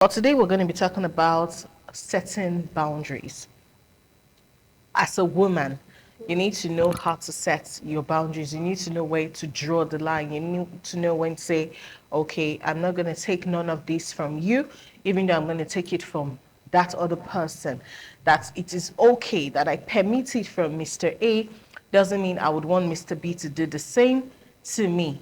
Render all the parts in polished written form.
But today we're going to be talking about setting boundaries. As a woman, you need to know how to set your boundaries. You need to know where to draw the line. You need to know when to say, okay, I'm not going to take none of this from you, even though I'm going to take it from that other person. That it is okay that I permit it from Mr. A doesn't mean I would want Mr. B to do the same to me.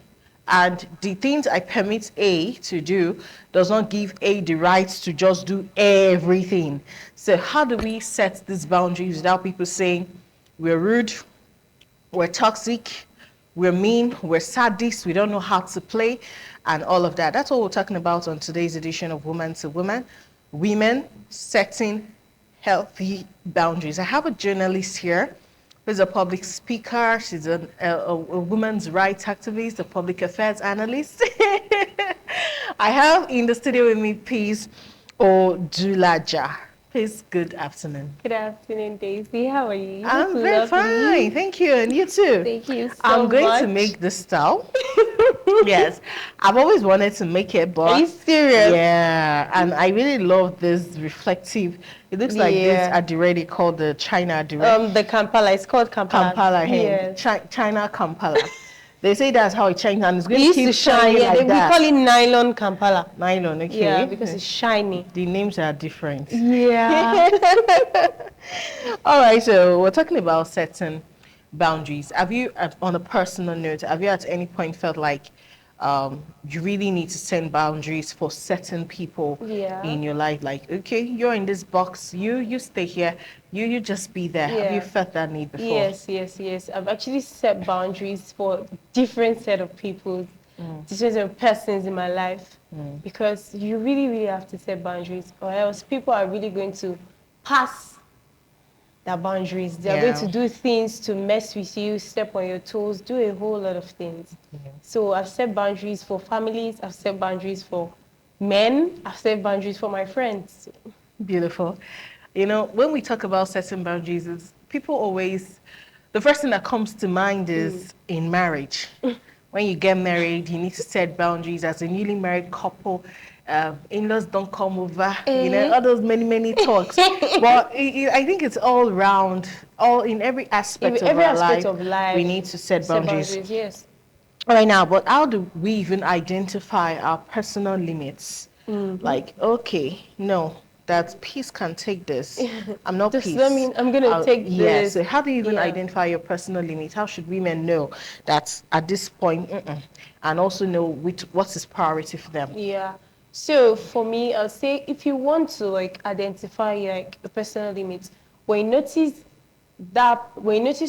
And the things I permit A to do does not give A the right to just do everything. So how do we set these boundaries without people saying we're rude, we're toxic, we're mean, we're sadists, we don't know how to play, and all of that? That's what we're talking about on today's edition of Woman to Woman. Women setting healthy boundaries. I have a journalist here who's a public speaker. She's a women's rights activist, a public affairs analyst. I have in the studio with me Peace Odulaja. Peace, good afternoon. Good afternoon, Daisy. How are you? I'm very fine. Thank you. And you too. Thank you so I'm going much. to make this style. Yes. I've always wanted to make it, but... Are you serious? Yeah. And I really love this reflective... It looks like this adiredi called the China adiredi. The Kampala. It's called Kampala. Kampala, Yes. China Kampala. They say that's how it changes, and it's going It to used keep to shine. shining Yeah, like we that. call it nylon Kampala. Nylon, okay. Yeah, because it's shiny. The names are different. Yeah. All right, so we're talking about setting boundaries. Have you, on a personal note, have you at any point felt like you really need to set boundaries for certain people in your life? Like, okay, you're in this box, you stay here, you just be there. Have you felt that need before? Yes. I've actually set boundaries for different set of people, different set of persons in my life, because you really have to set boundaries, or else people are really going to pass their boundaries. They're going to do things to mess with you, step on your toes, do a whole lot of things. So I've set boundaries for families, I've set boundaries for men, I've set boundaries for my friends. Beautiful. You know, when we talk about setting boundaries, people always, the first thing that comes to mind is in marriage. When you get married, you need to set boundaries. As a newly married couple, in-laws don't come over, you know, all those many talks. But I think it's all round, all in every aspect of our life, we need to set boundaries. Yes. All right, now, but how do we even identify our personal limits? Like, okay, no, that Peace can take this. I'm not Does Peace. that mean I'm going to take this? Yes. So how do you even identify your personal limits? How should women know that at this point, and also know what is priority for them? Yeah. So for me, I'll say if you want to identify a personal limit, when you notice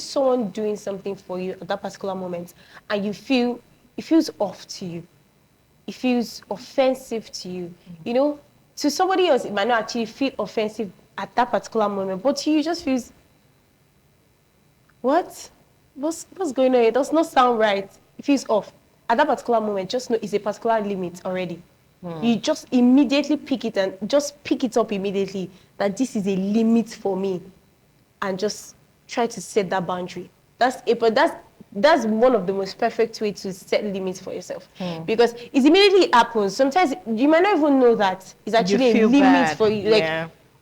someone doing something for you at that particular moment, and you feel it feels off to you, it feels offensive to you, you know, to somebody else it might not actually feel offensive at that particular moment, but to you just feels, what's going on? It does not sound right. It feels off at that particular moment. Just know it's a particular limit already. You just immediately pick it up immediately that this is a limit for me, and just try to set that boundary. That's one of the most perfect way to set limits for yourself, because it immediately happens. Sometimes you might not even know that it's actually a limit for you,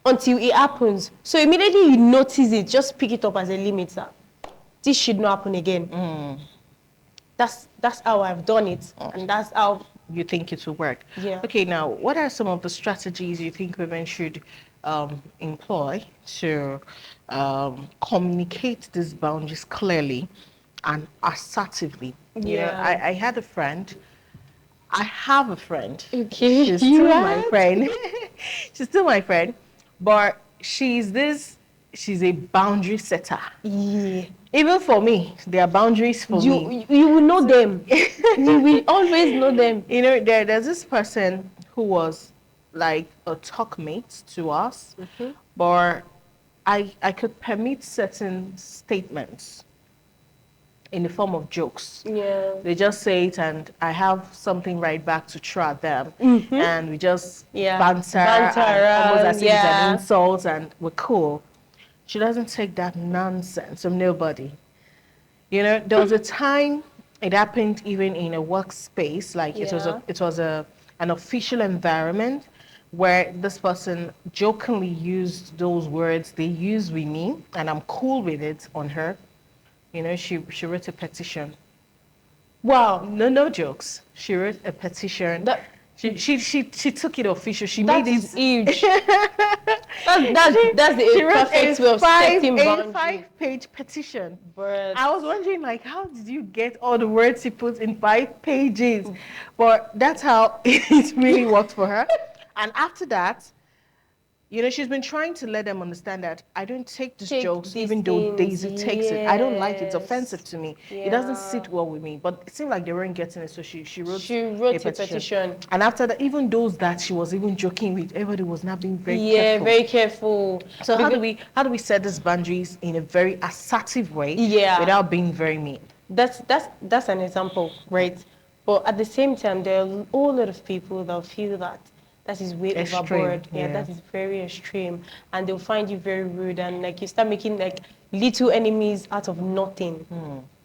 until it happens. So immediately you notice it, just pick it up as a limit that this should not happen again. That's how I've done it, and that's how you think it will work. Yeah. Okay, now, what are some of the strategies you think women should employ to communicate these boundaries clearly and assertively? You know, I had a friend. I have a friend. Okay. She's still my friend. She's still my friend, but she's a boundary setter. Yeah. Even for me, there are boundaries for me. You will know them. You will always know them. You know, there's this person who was like a talk mate to us, but I could permit certain statements in the form of jokes. Yeah. They just say it, and I have something right back to throw at them, and we just banter and almost as if it's an insult, and we're cool. She doesn't take that nonsense from nobody. You know, there was a time it happened even in a workspace, like it was an official environment, where this person jokingly used those words they use with me, and I'm cool with it on her. You know, she wrote a petition. Wow. No jokes. She wrote a petition. That She took it official. She that made is it. huge. That's She the wrote perfect a way of setting a boundaries. 5-page petition. But I was wondering, like, how did you get all the words she put in 5 pages? But that's how it really worked for her. And after that, you know, she's been trying to let them understand that I don't take these Take jokes, these even though things, Daisy takes it. I don't like it. It's yes. offensive to me. It doesn't sit Yeah. well with me. But it seemed like they weren't getting it, so she wrote a petition. And after that, even those that she was even joking with, everybody was not being very Yeah, careful. very careful. So how do Because- we set these boundaries in a very assertive way, Yeah. without being very mean? That's an example, right? But at the same time, there are a whole lot of people that feel that is way Extreme, overboard. Yeah, yeah. that is very extreme, and they'll find you very rude, and like you start making like little enemies out of nothing.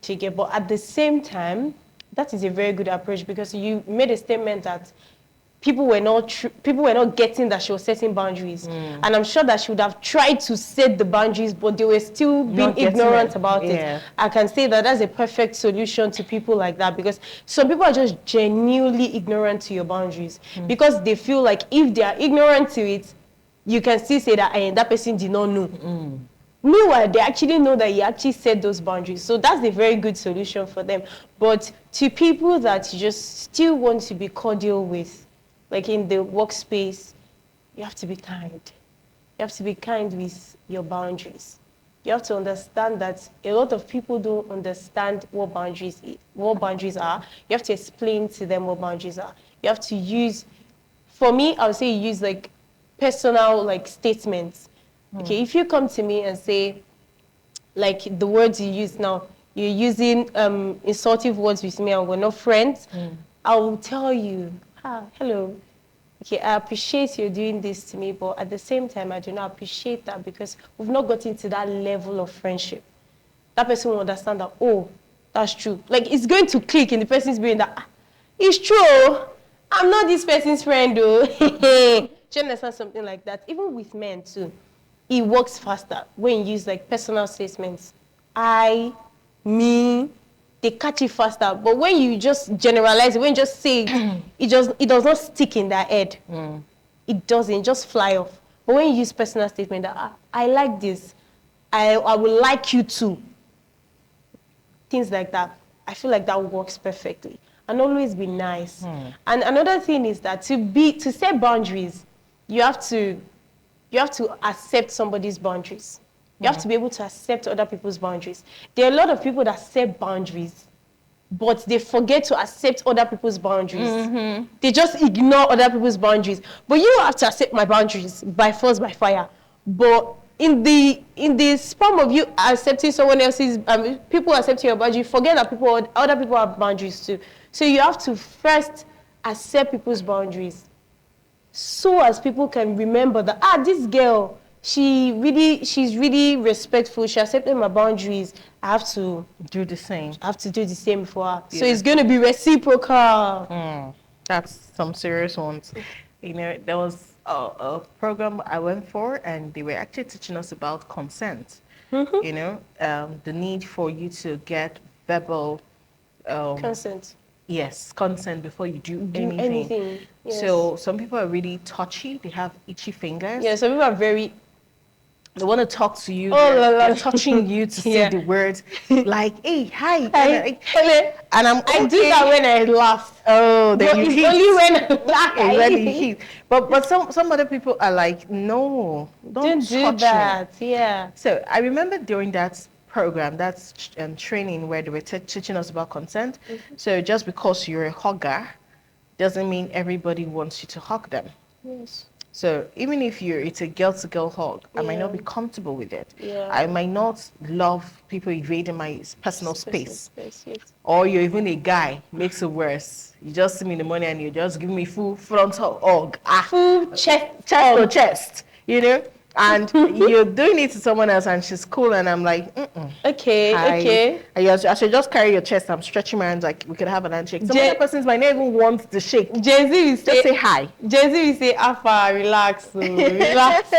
To get, but at the same time, that is a very good approach because you made a statement that people were not getting that she was setting boundaries, and I'm sure that she would have tried to set the boundaries, but they were still being Not getting ignorant it. about Yeah. it. I can say that that's a perfect solution to people like that because some people are just genuinely ignorant to your boundaries because they feel like if they are ignorant to it, you can still say that that person did not know. Meanwhile, they actually know that you actually set those boundaries. So that's a very good solution for them. But to people that you just still want to be cordial with, like in the workspace, you have to be kind. You have to be kind with your boundaries. You have to understand that a lot of people don't understand what boundaries are. You have to explain to them what boundaries are. You have to use, for me, I would say you use like personal like statements. Okay, if you come to me and say, like the words you use now, you're using insultive words with me and we're not friends, I will tell you, hello, okay, I appreciate you doing this to me, but at the same time, I do not appreciate that because we've not gotten to that level of friendship. That person will understand that, oh, that's true. Like, it's going to click in the person's brain that, it's true, I'm not this person's friend, though. Do you understand something like that? Even with men, too. It works faster when you use, like, personal statements. I, me, they catch it faster. But when you just generalize it, when you just say it, it does not stick in their head. It doesn't, just fly off. But when you use personal statement that I like this, I would like you to. Things like that. I feel like that works perfectly. And always be nice. And another thing is that to set boundaries, you have to accept somebody's boundaries. You have to be able to accept other people's boundaries. There are a lot of people that set boundaries, but they forget to accept other people's boundaries. They just ignore other people's boundaries. But you have to accept my boundaries by force, by fire. But in the span of you accepting someone else's, people accepting your boundary, forget that other people have boundaries too. So you have to first accept people's boundaries, so as people can remember that this girl, she's really respectful. She accepted my boundaries. I have to Do the same. do the same for her. So it's going to be reciprocal. That's some serious ones. You know, there was a program I went for, and they were actually teaching us about consent. You know, the need for you to get verbal Consent. yes, consent before you do Do anything. anything. Yes. So some people are really touchy. They have itchy fingers. Yeah, some people are very. They want to talk to you. Oh, la, la. They're touching you to say Yeah. the words like, hey, hi. Hello. And I'm I do okay. that when I laugh. Oh, But then you it's hit. only when I laugh. Exactly, you hit. But some other people are like, no, Don't do touch me. that. Yeah. So I remember during that program, that's training where they were teaching us about consent. So just because you're a hugger doesn't mean everybody wants you to hug them. Yes. So even if it's a girl-to-girl hug, I might not Yeah. be comfortable with it. Yeah. I might not love people invading my personal space. Yes. Or you're even a guy, makes it worse. You just see me in the morning and you just give me full frontal hug. Full chest. Chest to chest, you know? And you're doing it to someone else and she's cool and I'm like, Okay, hi. okay. I should just carry your chest. I'm stretching my hands like we could have an handshake. Some other persons might not even want the shake. Gen Z will Just say hi. Gen Z will say, Alpha, relax, oh, relax.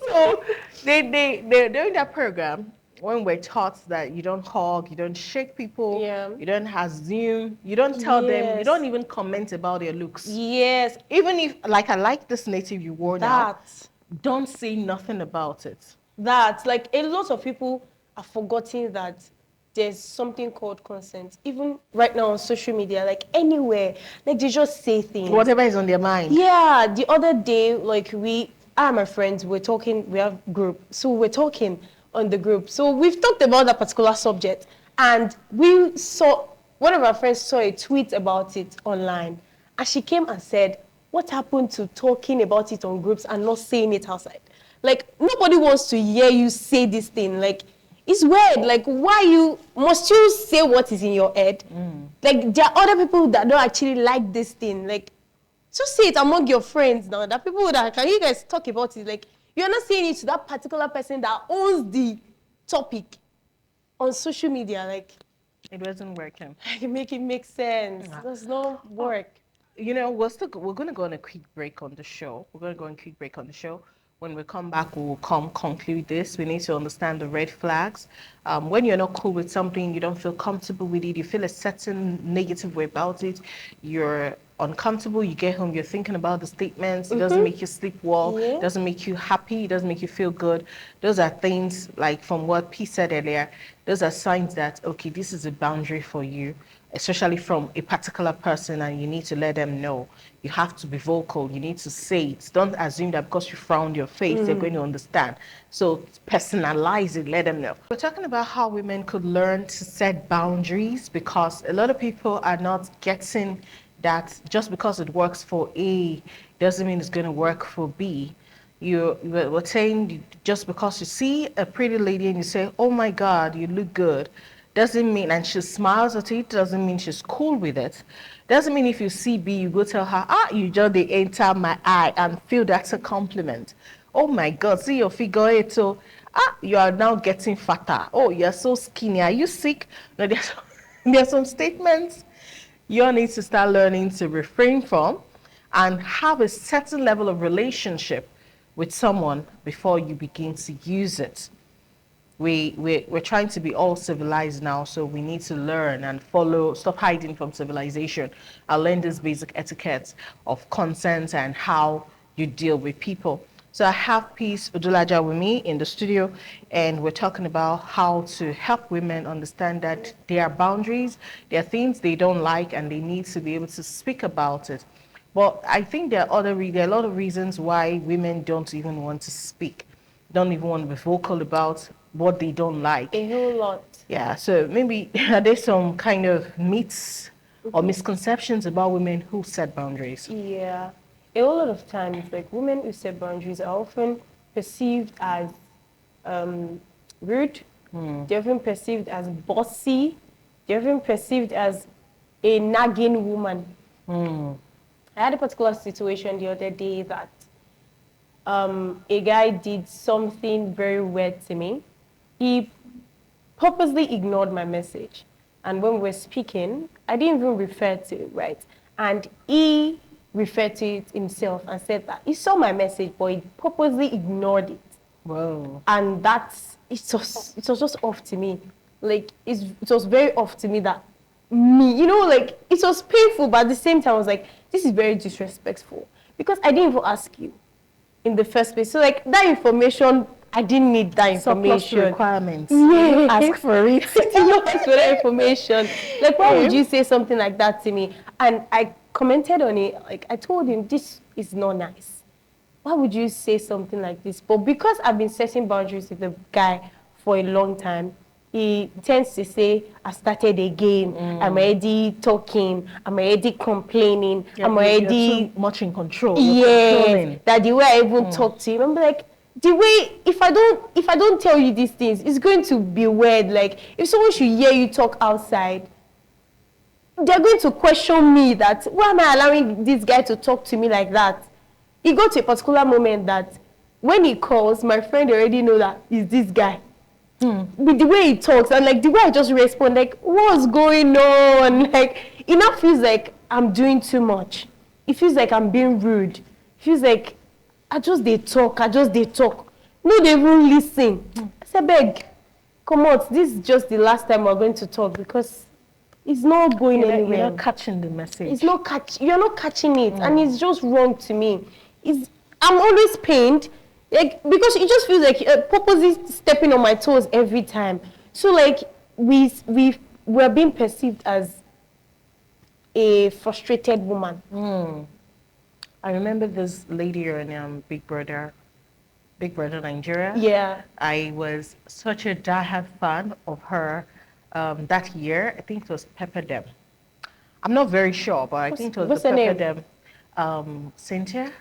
So they're doing that program when we're taught that you don't hug, you don't shake people, Yeah. you don't assume, you don't tell them, you Yes. don't even comment about their looks. Yes, Even if, like, I like this native you wore now, that. don't say nothing about it. That, like, a lot of people are forgetting that there's something called consent. Even right now on social media, like anywhere, like they just say things. Whatever is on their mind. Yeah, the other day, like I and my friends, we're talking, we have group, so we're talking on the group. So we've talked about that particular subject, and one of our friends saw a tweet about it online, and she came and said, what happened to talking about it on groups and not saying it outside? Like, nobody wants to hear you say this thing. Like, it's weird. Like, must you say what is in your head? Like, there are other people that don't actually like this thing. Like, just say it among your friends now. That people that, can you guys talk about it? Like, you're not saying it to that particular person that owns the topic on social media. Like, It wasn't working. make it make sense. Does not work. You know, we're going to go on a quick break on the show. We're going to go on a quick break on the show. When we come back, we will conclude this. We need to understand the red flags. When you're not cool with something, you don't feel comfortable with it, you feel a certain negative way about it, you're uncomfortable, you get home, you're thinking about the statements, it doesn't make you sleep well, Yeah. it doesn't make you happy, it doesn't make you feel good. Those are things, like from what P said earlier, those are signs that, okay, this is a boundary for you, especially from a particular person, and you need to let them know. You have to be vocal. You need to say it. Don't assume that because you frowned your face, they're going to understand. So personalize it, let them know. We're talking about how women could learn to set boundaries, because a lot of people are not getting that just because it works for A doesn't mean it's going to work for B. We're saying just because you see a pretty lady and you say, oh my God, you look good, doesn't mean, and she smiles at it, doesn't mean she's cool with it. Doesn't mean if you see B, you go tell her, you just they enter my eye and feel that's a compliment. Oh my God, see your figure eight, so you are now getting fatter. Oh, you're so skinny. Are you sick? No, there's some statements you need to start learning to refrain from and have a certain level of relationship with someone before you begin to use it. We're trying to be all civilized now, so we need to learn and follow, stop hiding from civilization. I'll learn this basic etiquette of consent and how you deal with people. So I have Peace Odulaja with me in the studio, and we're talking about how to help women understand that there are boundaries, there are things they don't like, and they need to be able to speak about it. But I think there are a lot of reasons why women don't even want to speak, don't even want to be vocal about what they don't like. A whole lot. Yeah, so maybe are there some kind of myths or misconceptions about women who set boundaries? Yeah. A whole lot of times, like, women who set boundaries are often perceived as rude. They're often perceived as bossy. They're often perceived as a nagging woman. I had a particular situation the other day that a guy did something very weird to me. He purposely ignored my message. And when we were speaking, I didn't even refer to it, right? And he referred to it himself and said that he saw my message, but he purposely ignored it. Whoa. And it was just off to me. Like, it was very off to me that like, it was painful, but at the same time, I was like, this is very disrespectful. Because I didn't even ask you in the first place. So, like, that information, I didn't need that information. Surplus requirements. Yes. Ask for it. You ask for that information. Like, why would you say something like that to me? And I commented on it. Like, I told him, this is not nice. Why would you say something like this? But because I've been setting boundaries with the guy for a long time, he tends to say, I started again. I'm already talking. I'm already complaining. I'm already You're too much in control. Yeah, that the way I even talk to him, I'm like, the way, if I don't tell you these things, it's going to be weird. Like, if someone should hear you talk outside, they're going to question me that, why am I allowing this guy to talk to me like that? it got to a particular moment that when he calls, my friend already know that it's this guy. With the way he talks and like the way I just respond, like, what's going on? Like, it now feels like I'm doing too much. It feels like I'm being rude. It feels like I just they talk. No, they even listen. I said, beg, come on, this is just the last time we're going to talk because it's not going anywhere. You're not catching the message. You're not catching it, and it's just wrong to me. I'm always pained, like, because it just feels like purposely stepping on my toes every time. So like we're being perceived as a frustrated woman. I remember this lady on Big Brother Nigeria. Yeah. I was such a diehard fan of her that year. I think it was Pepperdam. I'm not very sure, but I think it was what's the her name? Pepperdam. Cynthia?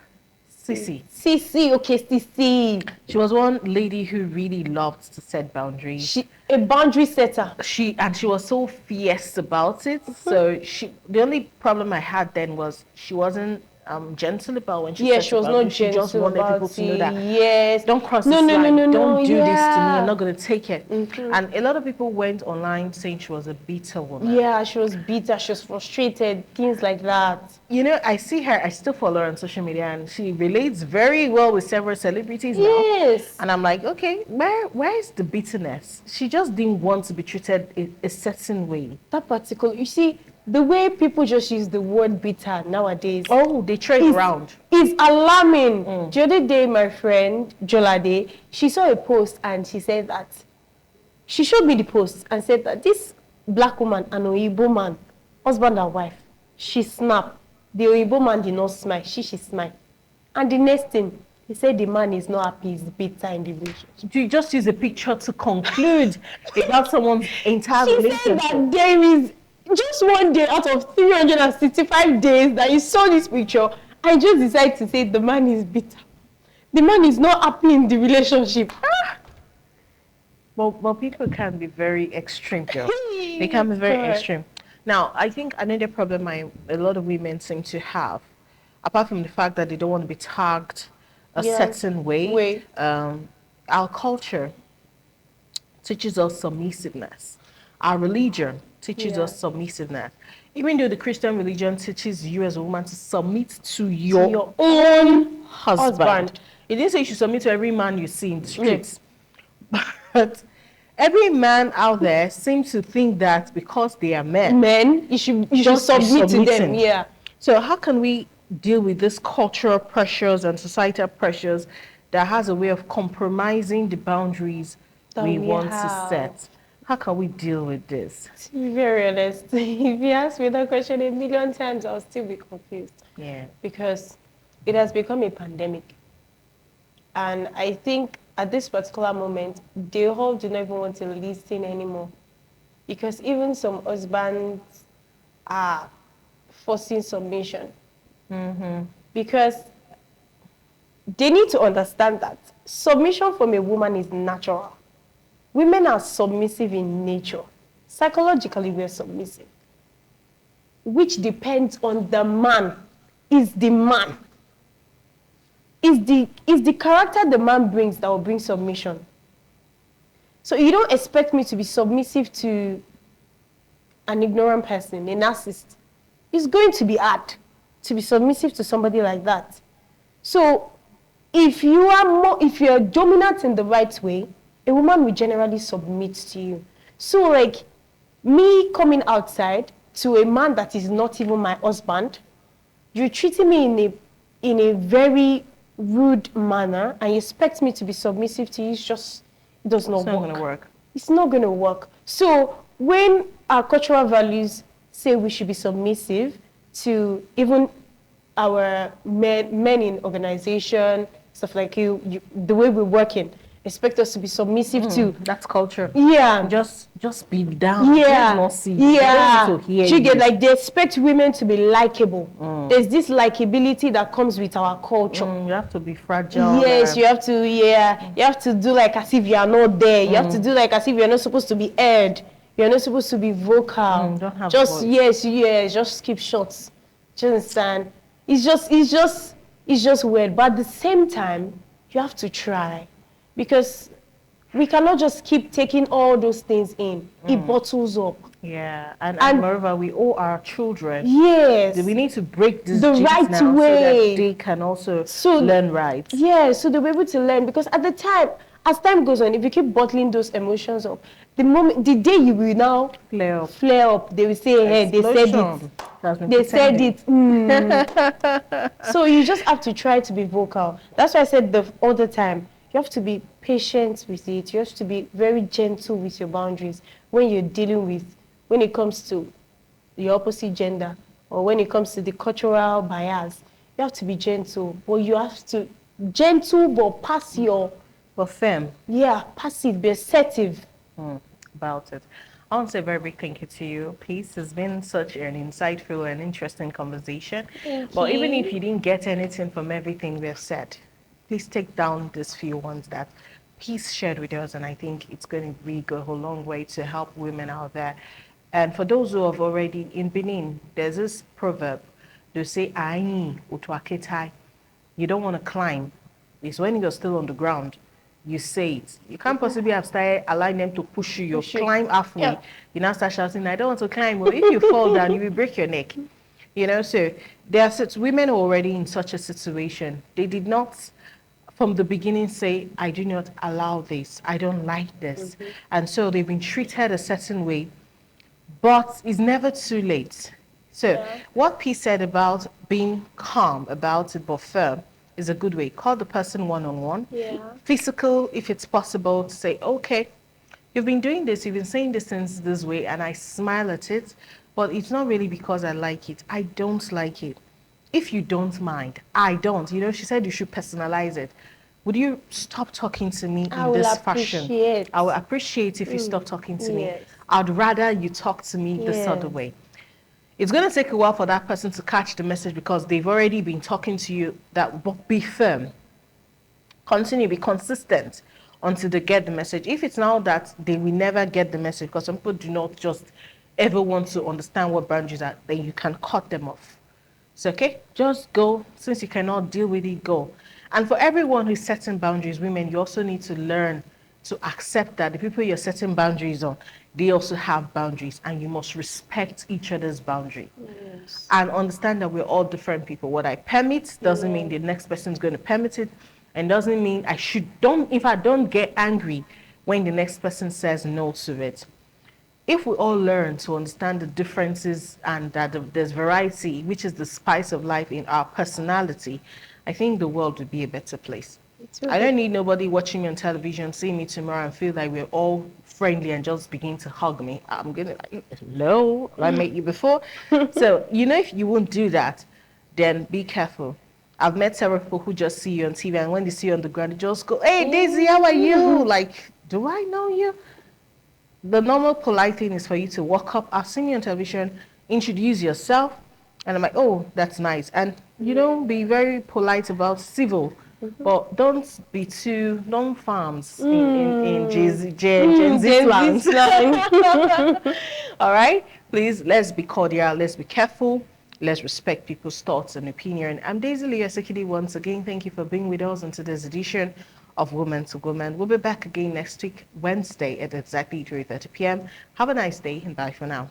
Sissy. Sissy, okay, Sissy. She was one lady who really loved to set boundaries. She a boundary setter. She was so fierce about it. So the only problem I had then was she wasn't gentle about when she Yeah, set she the was not boundaries. gentle She just wanted about people to know that Yes. don't cross No, this no, line. no, no, Don't no, do this to me. yeah. I'm not going to take it. And a lot of people went online saying she was a bitter woman. Yeah, she was bitter, she was frustrated, things like that. You know, I see her, I still follow her on social media, and she relates very well with several celebrities now. Yes. And I'm like, okay, where is the bitterness? She just didn't want to be treated a certain way. That particular, you see, the way people just use the word bitter nowadays. Oh, they trade around. It's alarming. The other day, my friend, Jolade, she saw a post and she said that, she showed me the post and said that this black woman and Oyibo man, husband and wife, she snapped. The Oyibo man did not smile, she smiled. And the next thing, he said the man is not happy, he's bitter in the relationship. You just use a picture to conclude about someone's entire She relationship. said that there is just one day out of 365 days that you saw this picture, I just decided to say the man is bitter. The man is not happy in the relationship. Well, people can be very extreme, girl. They can be very Correct. extreme. Now, I think another problem a lot of women seem to have, apart from the fact that they don't want to be tagged a certain way, our culture teaches us submissiveness. Our religion teaches us submissiveness. Even though the Christian religion teaches you as a woman to submit to your own husband. It didn't say you should submit to every man you see in the streets. But every man out there seems to think that because they are men, You should just be submit to them. submitting. Yeah. So how can we deal with these cultural pressures and societal pressures that has a way of compromising the boundaries That we we want to have. set? How can we deal with this? To be very honest, if you ask me that question a million times, I'll still be confused. Yeah. Because it has become a pandemic. And I think at this particular moment, they all do not even want to listen anymore. Because even some husbands are forcing submission. Because they need to understand that submission from a woman is natural. Women are submissive in nature. Psychologically, we're submissive. Which depends on the man. Is the man. Is the character the man brings that will bring submission. So you don't expect me to be submissive to an ignorant person, a narcissist. It's going to be hard to be submissive to somebody like that. So if you're dominant in the right way, a woman will generally submit to you. So like me coming outside to a man that is not even my husband, you're treating me in a very rude manner and you expect me to be submissive to you, it does not It's not going to work. It's not going to work. So when our cultural values say we should be submissive to even our men in organization, stuff like the way we're working, expect us to be submissive to. That's culture. Yeah. Just be down. Yeah. Let's not see. Yeah. They don't need to hear You get you. like they expect women to be likable. There's this likability that comes with our culture. You have to be fragile. Yes, you have to do like as if you are not there. You have to do like as if you're not supposed to be heard. You're not supposed to be vocal. Don't have just voice. yes, just keep short. Do you understand? It's just It's just weird. But at the same time, you have to try, because we cannot just keep taking all those things in. It bottles up. Yeah, and And- moreover, we owe our children. Yes. We need to break this The genes right now so way. that they can also So- learn right. Yeah, so they'll be able to learn, because at the time, as time goes on, if you keep bottling those emotions up, the day you will now flare up, they will say, hey, they said Explosion. That's it. been They said pretending. it. So you just have to try to be vocal. That's why I said all the time, you have to be patient with it. You have to be very gentle with your boundaries when you're dealing with, when it comes to the opposite gender, or when it comes to the cultural bias. You have to be gentle, but you have to gentle but pass your But firm passive, be assertive. about it. I want to say a very big thank you to you. Peace. It's been such an insightful and interesting conversation. But even if you didn't get anything from everything we have said, please take down these few ones that Peace shared with us, and I think it's going to really go a long way to help women out there. And for those who have already in Benin, there's this proverb. They say, "Ai utwaketai." You don't want to climb. It's when you're still on the ground, you say it. You can't possibly have started allowing them to push you. You climb halfway. Yeah. You now start shouting, "I don't want to climb." Well, if you fall down, you will break your neck. You know, so there are such women who are already in such a situation. They did not, from the beginning, say, "I do not allow this. I don't like this." And so they've been treated a certain way, but it's never too late. So what P said about being calm about it but firm is a good way. Call the person one-on-one. Yeah. Physical, if it's possible, to say, "Okay, you've been doing this, you've been saying this since this way," and I smile at it, but it's not really because I like it. I don't like it. If you don't mind, I don't. You know, she said you should personalize it. Would you stop talking to me I in will this fashion? appreciate. I will appreciate if you stop talking to me. Yes. I'd rather you talk to me this other Yes. way. It's going to take a while for that person to catch the message because they've already been talking to you. That be firm. Continue, be consistent until they get the message. If it's now that they will never get the message, because some people do not just ever want to understand what boundaries are, then you can cut them off. So, okay, just go. Since you cannot deal with it, go. And for everyone who's setting boundaries, women, you also need to learn to accept that the people you're setting boundaries on, they also have boundaries, and you must respect each other's boundary. Yes. And understand that we're all different people. What I permit doesn't mean the next person is going to permit it, and doesn't mean I don't get angry when the next person says no to it. If we all learn to understand the differences and that there's variety, which is the spice of life in our personality, I think the world would be a better place. I don't need nobody watching me on television, seeing me tomorrow and feel like we're all friendly and just begin to hug me. I'm gonna like, hello, I met you before. So, you know, if you won't do that, then be careful. I've met several people who just see you on TV, and when they see you on the ground, they just go, "Hey, Daisy, how are you?" Like, do I know you? The normal polite thing is for you to walk up. I've seen you on television, introduce yourself, and I'm like, "Oh, that's nice." And, you know, be very polite about civil. But don't be too non-farms in Gen Z slang. All right? Please, let's be cordial. Let's be careful. Let's respect people's thoughts and opinion. I'm Daisy Leah Sekidi once again. Thank you for being with us in today's edition of Woman to Woman. We'll be back again next week, Wednesday at exactly 3:30 p.m. Have a nice day and bye for now.